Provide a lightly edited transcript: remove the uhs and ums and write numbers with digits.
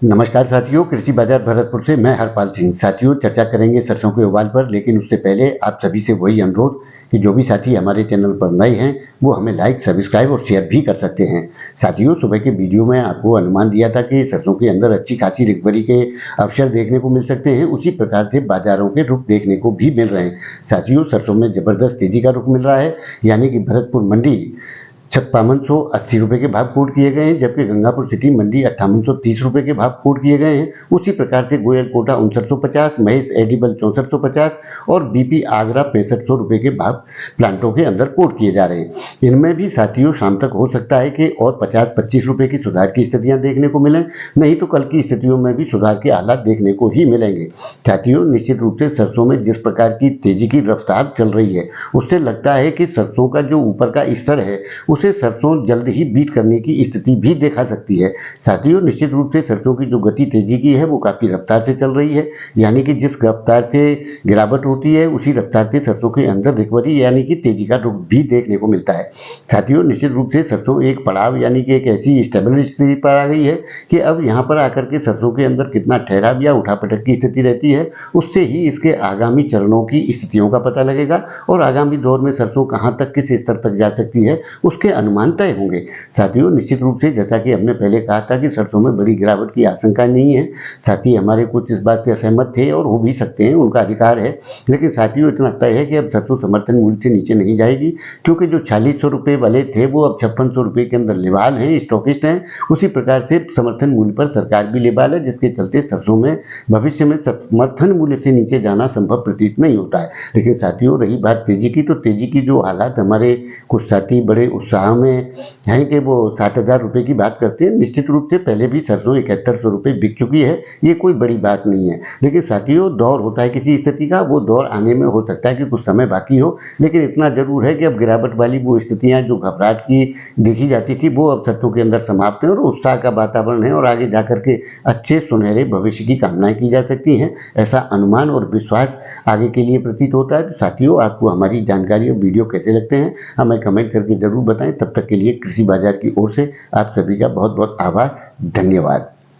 नमस्कार साथियों, कृषि बाजार भरतपुर से मैं हरपाल सिंह। साथियों, चर्चा करेंगे सरसों के उबाल पर, लेकिन उससे पहले आप सभी से वही अनुरोध कि जो भी साथी हमारे चैनल पर नए हैं वो हमें लाइक, सब्सक्राइब और शेयर भी कर सकते हैं। साथियों, सुबह के वीडियो में आपको अनुमान दिया था कि सरसों के अंदर अच्छी खासी रिकवरी के अवसर देखने को मिल सकते हैं। उसी प्रकार से बाजारों के रुख देखने को भी मिल रहे हैं। साथियों, सरसों में जबरदस्त तेजी का रुख मिल रहा है, यानी कि भरतपुर मंडी 5680 रुपये के भाव कोट किए गए हैं, जबकि गंगापुर सिटी मंडी 5830 रुपये के भाव कोट किए गए हैं। उसी प्रकार से गोयल कोटा 5950, महेश एडिबल 6450 और बीपी आगरा 6500 रुपये के भाव प्लांटों के अंदर कोट किए जा रहे हैं। इनमें भी साथियों शाम तक हो सकता है कि और 50-25 रुपये की सुधार की स्थितियां देखने को मिलें, नहीं तो कल की स्थितियों में भी सुधार के हालात देखने को ही मिलेंगे। साथियों, निश्चित रूप से सरसों में जिस प्रकार की तेजी की रफ्तार चल रही है, उससे लगता है कि सरसों का जो ऊपर का स्तर है उसे सरसों जल्द ही बीट करने की स्थिति भी देखा सकती है। साथियों, निश्चित रूप से सरसों की जो गति तेजी की है वो काफी रफ्तार से चल रही है, यानी कि जिस रफ्तार से गिरावट होती है उसी रफ्तार से सरसों के अंदर रिकवरी यानी कि तेजी का रुख भी देखने को मिलता है। साथियों, निश्चित रूप से सरसों एक पड़ाव यानी कि एक ऐसी स्टेबल स्थिति पर आ गई है कि अब यहाँ पर आकर के सरसों के अंदर कितना ठहराव या उठापटक की स्थिति रहती है, उससे ही इसके आगामी चरणों की स्थितियों का पता लगेगा और आगामी दौर में सरसों कहाँ तक किस स्तर तक जा सकती है उसके अनुमान तय होंगे। साथियों, निश्चित रूप से जैसा कि हमने पहले कहा था कि सरसों में बड़ी गिरावट की आशंका नहीं है। साथी हमारे कुछ इस बात से असहमत थे और हो भी सकते हैं, उनका अधिकार है, लेकिन साथियों इतना तय है कि अब सरसों समर्थन मूल्य से नीचे नहीं जाएगी, क्योंकि जो 4600 रुपये वाले थे वो अब 5600 रुपये के अंदर लेवाल हैं, स्टॉकिस्ट हैं। उसी प्रकार से समर्थन मूल्य पर सरकार भी लेवाल है, जिसके चलते सरसों में भविष्य में समर्थन मूल्य से नीचे जाना संभव प्रतीत नहीं होता है। लेकिन साथियों, रही बात तेजी की, तो तेजी की जो हालात हमारे कुछ साथी बड़े उत्साह में हैं कि वो 60,000 रुपये की बात करते हैं। निश्चित रूप से पहले भी सरसों 7100 रुपये बिक चुकी है, ये कोई बड़ी बात नहीं है। लेकिन साथियों, दौर होता है किसी स्थिति का, वो दौर आने में हो सकता है कि कुछ समय बाकी हो, लेकिन इतना जरूर है कि अब गिरावट वाली वो स्थितियां जो घबराहट की देखी जाती थी वो अब सरसों के अंदर समाप्त है और उत्साह का वातावरण है और आगे जाकर के अच्छे सुनहरे भविष्य की कामनाएं की जा सकती हैं, ऐसा अनुमान और विश्वास आगे के लिए प्रतीत होता है। तो साथियों, आपको हमारी जानकारी और वीडियो कैसे लगते हैं हमें कमेंट करके जरूर बताएं। तब तक के लिए कृषि बाजार की ओर से आप सभी का बहुत बहुत आभार, धन्यवाद।